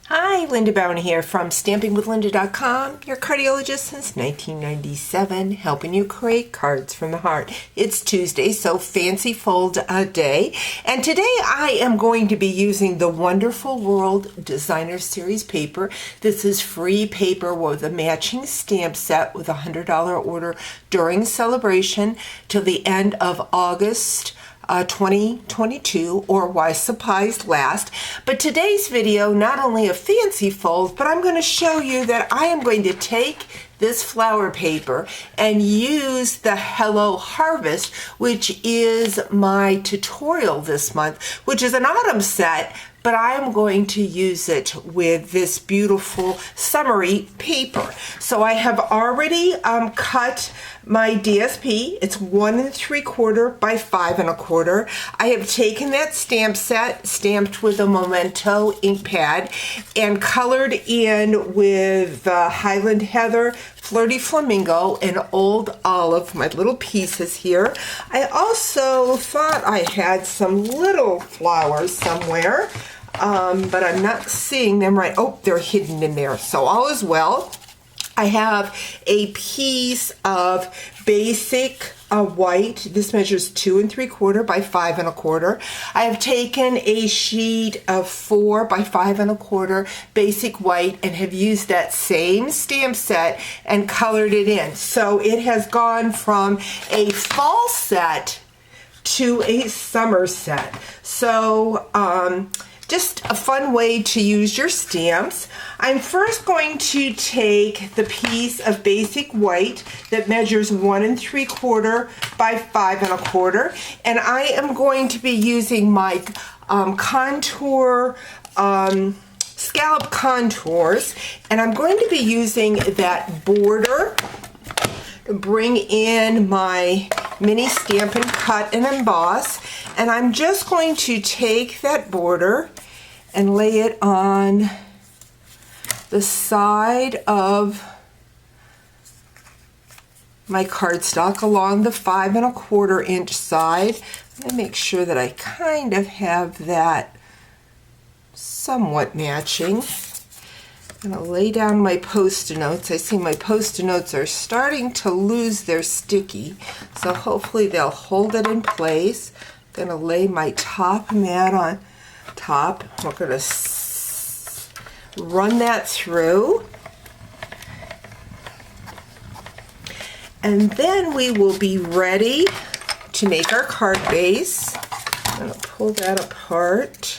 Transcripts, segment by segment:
Hi, Linda Bowen here from StampingWithLinda.com, your cardiologist since 1997, helping you create cards from the heart. It's Tuesday, so fancy fold a day. And today I am going to be using the Wonderful World Designer Series paper. This is free paper with a matching stamp set with a $100 order during celebration till the end of August 2022, or while supplies last. But today's video, not only a fancy fold, but I'm going to show you that I am going to take this flower paper and use the Hello Harvest, which is my tutorial this month, which is an autumn set, but I am going to use it with this beautiful summery paper. So I have already cut my DSP. It's 1 3/4 by 5 1/4. I have taken that stamp set, stamped with a Memento ink pad, and colored in with Highland Heather, Flirty Flamingo, and Old Olive, my little pieces here. I also thought I had some little flowers somewhere, but I'm not seeing them right. Oh, they're hidden in there, so all is well. I have a piece of basic white. This measures 2 3/4 by 5 1/4. I have taken a sheet of 4 by 5 1/4 basic white and have used that same stamp set and colored it in. So it has gone from a fall set to a summer set. So just a fun way to use your stamps. I'm first going to take the piece of basic white that measures 1 3/4 by 5 1/4, and I am going to be using my contour scallop contours, and I'm going to be using that border to bring in my mini Stampin' Cut and Emboss, and I'm just going to take that border and lay it on the side of my cardstock along the 5 1/4 inch side. Let me make sure that I kind of have that somewhat matching. I'm going to lay down my Post-it notes. I see my Post-it notes are starting to lose their sticky, so hopefully they'll hold it in place. I'm going to lay my top mat on top. We're going to run that through, and then we will be ready to make our card base. I'm going to pull that apart.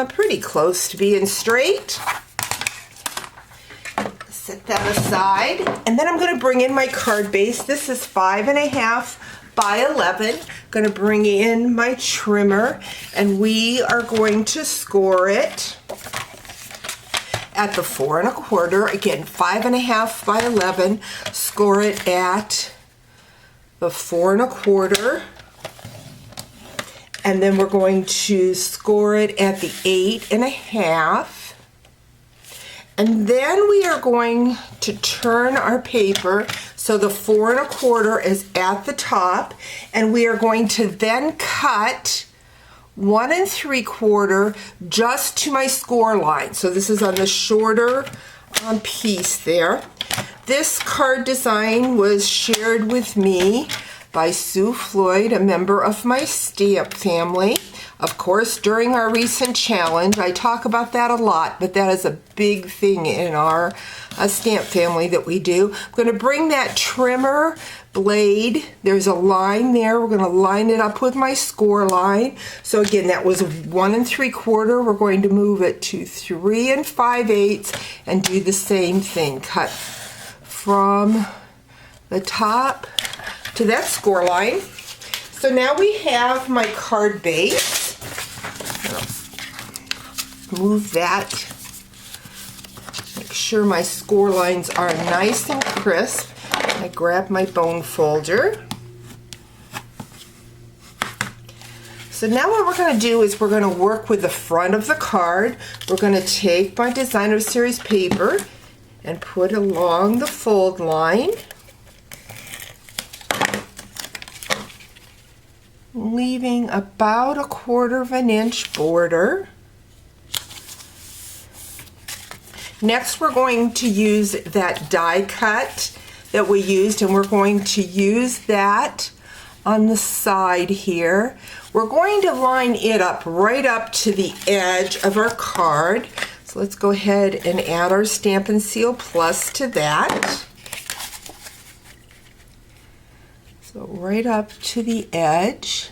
Pretty close to being straight. Set that aside, and then I'm going to bring in my card base. This is 5 1/2 by 11. Going to bring in my trimmer, and we are going to score it at the 4 1/4. Again, 5 1/2 by 11. Score it at the 4 1/4. And then we're going to score it at the 8 1/2. And then we are going to turn our paper so the 4 1/4 is at the top, and we are going to then cut 1 3/4 just to my score line. So this is on the shorter piece there. This card design was shared with me by Sue Floyd, a member of my stamp family. Of course, during our recent challenge, I talk about that a lot, but that is a big thing in our stamp family that we do. I'm going to bring that trimmer blade, there's a line there, we're going to line it up with my score line. So again, that was 1 3/4, we're going to move it to 3 5/8 and do the same thing. Cut from the top to that score line. So now we have my card base. Move that. Make sure my score lines are nice and crisp. I grab my bone folder. So now what we're going to do is we're going to work with the front of the card. We're going to take my Designer Series paper and put along the fold line. Leaving about 1/4 inch border. Next, we're going to use that die cut that we used, and we're going to use that on the side here. We're going to line it up right up to the edge of our card. So let's go ahead and add our Stampin' Seal Plus to that. So right up to the edge.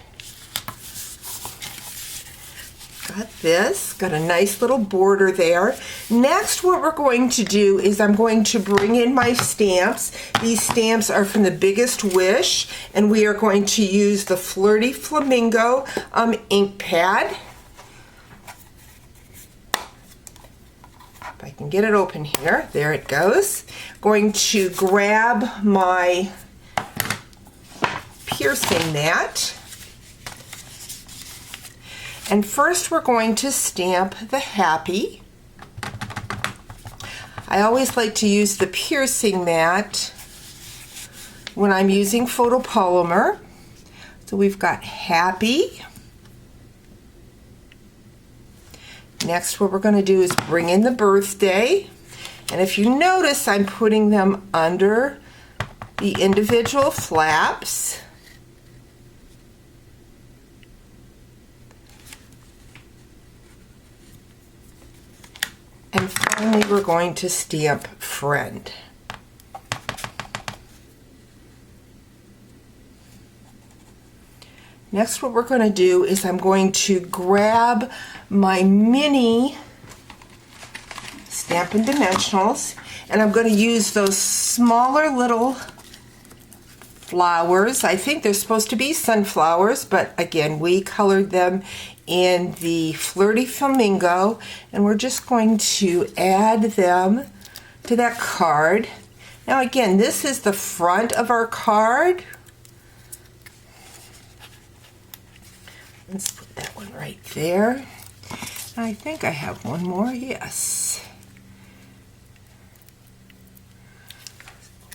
Got this, got a nice little border there. Next, what we're going to do is I'm going to bring in my stamps. These stamps are from the Biggest Wish, and we are going to use the Flirty Flamingo ink pad. If I can get it open here, there it goes. Going to grab my piercing mat. And first we're going to stamp the happy. I always like to use the piercing mat when I'm using photopolymer. So we've got happy. Next, what we're going to do is bring in the birthday. And if you notice, I'm putting them under the individual flaps. And finally, we're going to stamp friend. Next, what we're going to do is I'm going to grab my mini Stampin' Dimensionals, and I'm going to use those smaller little flowers. I think they're supposed to be sunflowers, but again, we colored them in the Flirty Flamingo, and we're just going to add them to that card. Now again, this is the front of our card. Let's put that one right there. I think I have one more, yes.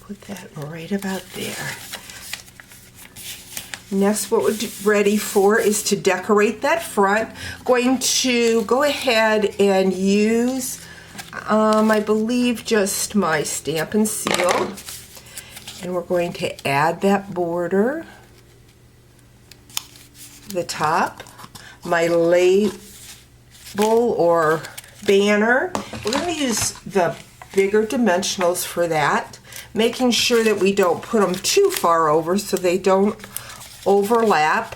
Put that right about there. Next, what we're ready for is to decorate that front. Going to go ahead and use, I believe, just my Stampin' Seal. And we're going to add that border to the top. My label or banner. We're going to use the bigger dimensionals for that, making sure that we don't put them too far over so they don't overlap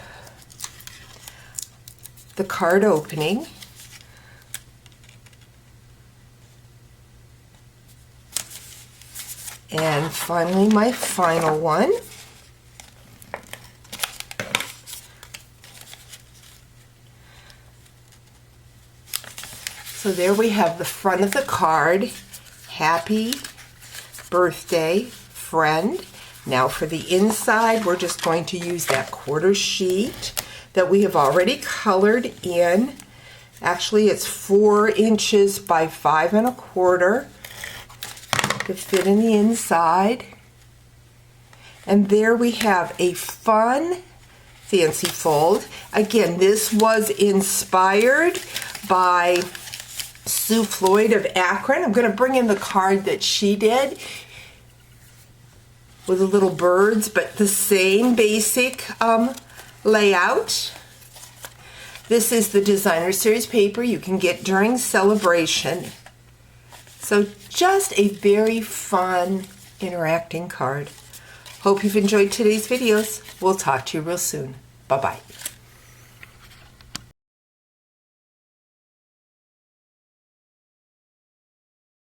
the card opening. And finally, my final one. So there we have the front of the card. Happy birthday, friend. Now for the inside, we're just going to use that quarter sheet that we have already colored in. Actually, it's 4 inches by 5 1/4 to fit in the inside. And there we have a fun fancy fold. Again, this was inspired by Sue Floyd of Akron. I'm going to bring in the card that she did with the little birds, but the same basic layout. This is the Designer Series paper you can get during celebration. So just a very fun interacting card. Hope you've enjoyed today's videos. We'll talk to you real soon. Bye-bye.